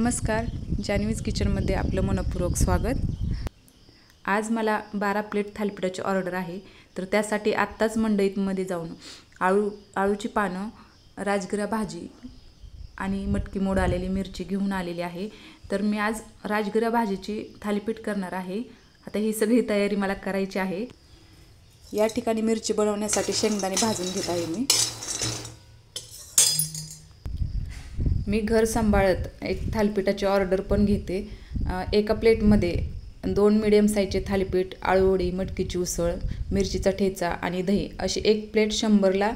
नमस्कार, जान्हवीज किचनमध्ये आपलं मनपूर्वक स्वागत। आज मला 12 प्लेट थालीपीठाची ऑर्डर आहे, तर त्यासाठी आत्ताच मंडईमध्ये जाऊन आळूची पानं, राजगिरा भाजी आणि मटकी मोड आलेली मिरची घेऊन आलेली आहे। तर मी आज राजगिरा भाजीची थालीपीठ करणार आहे। आता ही सगळी तयारी मला करायची आहे। या ठिकाणी मिरची बनवण्यासाठी शेंगदाणे भाजून घेत आहे मी घर सांभाळत एक थालीपीठाची ऑर्डर पण घेते। एका प्लेटमध्ये 2 मीडियम साईजचे थालीपीठ, आळूवडी, मटकीची उसळ, मिरचीचा ठेचा आणि दही अशी एक प्लेट 100ला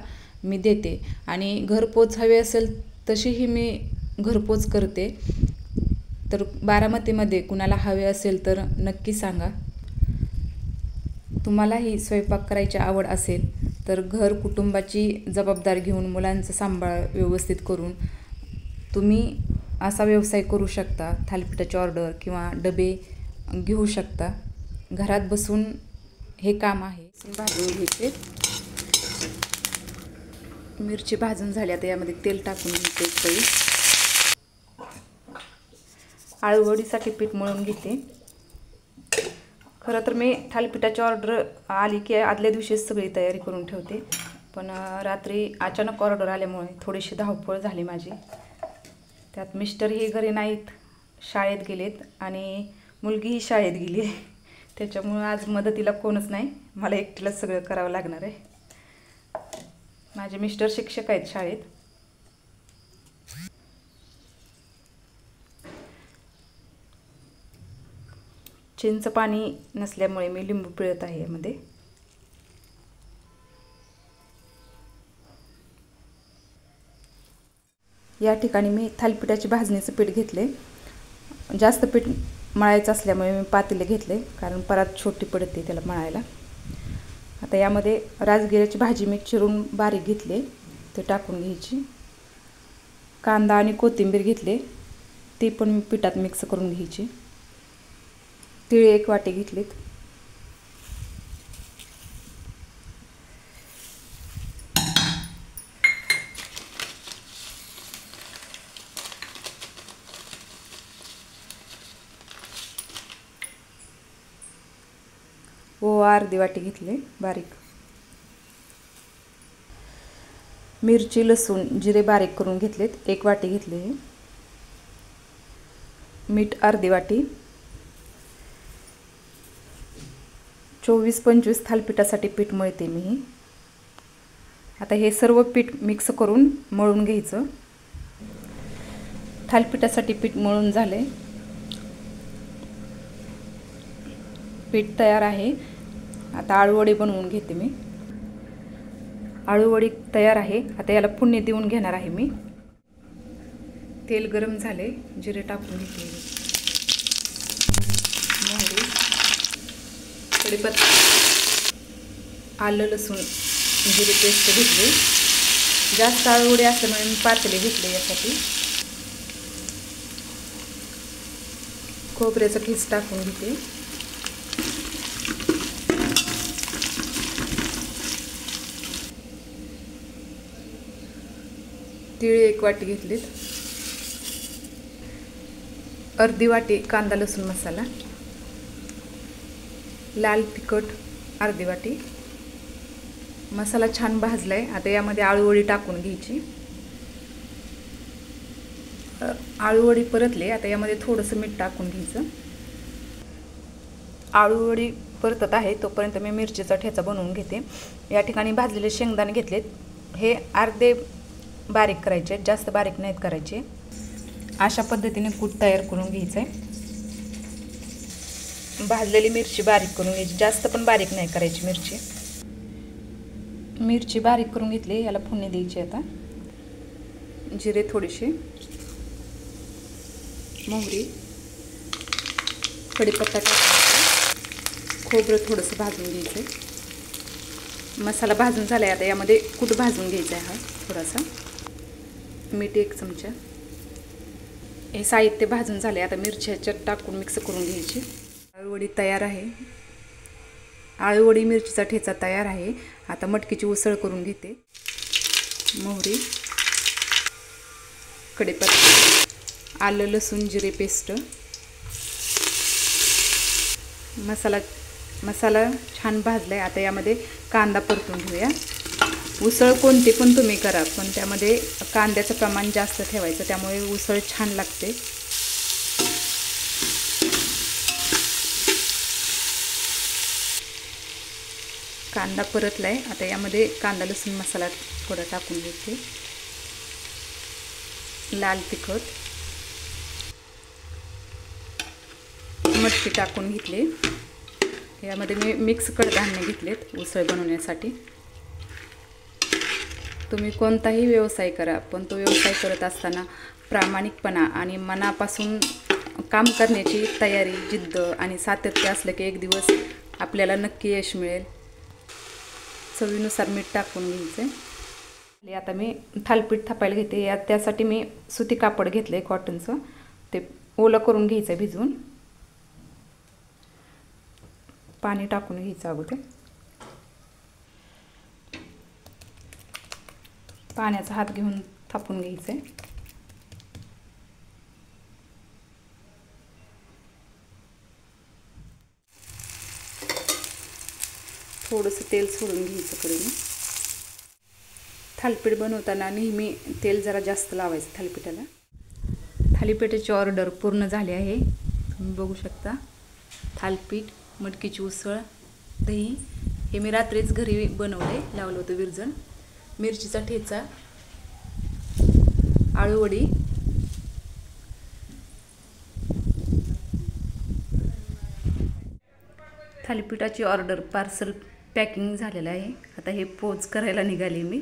मी देते। आणि घरपोच हवे असेल तशीही मी घरपोच करते। तर बारामतीमध्ये कुणाला हवे असेल तर नक्की सांगा। तुम्हालाही स्वयंपाक करायची आवड असेल तर घर कुटुंबाची जबाबदारी घेऊन मुलांचा सांभाळ व्यवस्थित करून तुम्ही असा व्यवसाय करू शकता। थालीपीठाची ऑर्डर किंवा डबे घेऊ शकता। घरात बसून हे काम आहे। भाजून घ्यायचे, मिरची भाजून झाली, आता यामध्ये तेल टाकून घ्यायचे। आळूवडीसाठी पीठ मळून घेते। खरं तर मी थालीपीठाची ऑर्डर आली की आदल्या दिवशीच सगळी तयारी करून ठेवते, पण रात्री अचानक ऑर्डर आल्यामुळे थोडीशी धावपळ झाली माझी। त्यात मिस्टरही घरी नाहीत, शाळेत गेलेत आणि मुलगीही शाळेत गेली आहे। त्याच्यामुळे आज मदतीला कोणच नाही, मला एकटीलाच सगळं करावं लागणार आहे। माझे मिस्टर शिक्षक आहेत शाळेत। चिंच पाणी नसल्यामुळे मी लिंबू पिळत आहे यामध्ये। या ठिकाणी मी थालीपीठाची भाजणीचं पीठ घेतले। जास्त पीठ मळायचं असल्यामुळे मी पातेले घेतले, कारण परत छोटी पडते त्याला मळायला। आता यामध्ये राजगिऱ्याची भाजी मी चिरून बारीक घेतले, ते टाकून घ्यायची। कांदा आणि कोथिंबीर घेतले, ती पण मी पिठात मिक्स करून घ्यायची। तीळ 1 वाटी घेतलीत। ओवा अर्धी वाटी घेतले बारीक। मिरची, लसूण, जिरे बारीक करून घेतलेत, 1 वाटी घेतले। मीठ अर्धी वाटी। 24-25 थालीपीठासाठी पीठ मळते मी। आता हे सर्व पीठ मिक्स करून मळून घ्यायचं। थालीपीठासाठी पीठ मळून झाले, पीठ तयार आहे। आता आळूवडी बनवून घेते मी। आळूवडी तयार आहे। आता याला फोडणी देऊन घेणार आहे मी। तेल गरम झाले, जिरे टाकून घेतले, मोहरी, कढीपत्ता, आलं लसूण जिरे पेस्ट घेतली। जास्त आळूवडी असल्यामुळे मी पातेले घेतले यासाठी। खोबऱ्याचा किस टाकून घेते। तीळ 1 वाटी घेतलीत। अर्धी वाटी कांदा लसूण मसाला, लाल तिखट अर्धी वाटी। मसाला छान भाजलाय। आता यामध्ये आळूवडी टाकून घ्यायची। आळूवडी परतले, आता यामध्ये थोडंसं मीठ टाकून घ्यायचं। आळूवडी परतत आहे तोपर्यंत मी मिरचीचा ठेचा बनवून घेते। या ठिकाणी भाजलेले शेंगदाणे घेतलेत, हे अर्धे बारीक करायचे, जास्त बारीक नाहीत करायचे। अशा पद्धतीने कूट तयार करून घ्यायचं आहे। भाजलेली मिरची बारीक करून घ्यायची, जास्त पण बारीक नाही करायची मिरची। मिरची बारीक करून घेतली, याला फोडणी द्यायची। आता जिरे थोडेसे, मोहरी, कढीपत्ता टाकायचा, खोबरं थोडंसं भाजून घ्यायचं। मसाला भाजून झाला आहे। आता यामध्ये कूट भाजून घ्यायचा आहे, हा थोडासा, मीठ 1 चमचा। हे साहित्य भाजून झाले। आता मिरची ह्याच्यात टाकून मिक्स करून घ्यायची। आळूवडी तयार आहे। आळूवडी मिरचीचा ठेचा तयार आहे। आता मटकीची उसळ करून घेते। मोहरी, कढीपत्ता, आलं लसूण जिरे पेस्ट, मसाला छान भाजलाय. आता यामध्ये कांदा परतून घेऊया. उसळ कोणती पण तुम्ही करा, पण त्यामध्ये कांद्याचं प्रमाण जास्त ठेवायचं, त्यामुळे उसळ छान लागते. कांदा परतलाय. आता यामध्ये कांदा लसूण मसाला थोडा टाकून घेते. लाल तिखट, मटकी टाकून घेतले. यामध्ये मी मिक्स कडधान्य घेतलेत उसळ बनवण्यासाठी. तुम्ही कोणताही व्यवसाय करा, पण तो व्यवसाय करत असताना प्रामाणिकपणा आणि मनापासून काम करण्याची तयारी, जिद्द आणि सातत्य असलं की एक दिवस आपल्याला नक्की यश मिळेल. चवीनुसार मीठ टाकून घ्यायचं. आता मी थालीपीठ थापायला घेते. त्यासाठी मी सुती कापड घेतलंय कॉटनचं. ते ओलं करून घ्यायचं भिजवून. पाणी टाकून घ्यायचं अगोदर. पाण्याचा हात घेऊन थापून घ्यायचं. थोडंसं तेल सोडून घ्यायचं कडेने. थालीपीठ बनवताना नेहमी तेल जरा जास्त लावायचं थालीपीठाला. थालीपीठाची ऑर्डर पूर्ण झाली आहे. तुम्ही बघू शकता. थालीपीठ, मटकीची उसळ, दही हे मी रात्रीच घरी बनवले, लावलं होतं विरजण. मिरचीचा ठेचा, आळूवडी, थालीपीठाची ऑर्डर पार्सल पॅकिंग झालेलं आहे. आता हे पोच करायला निघाली मी.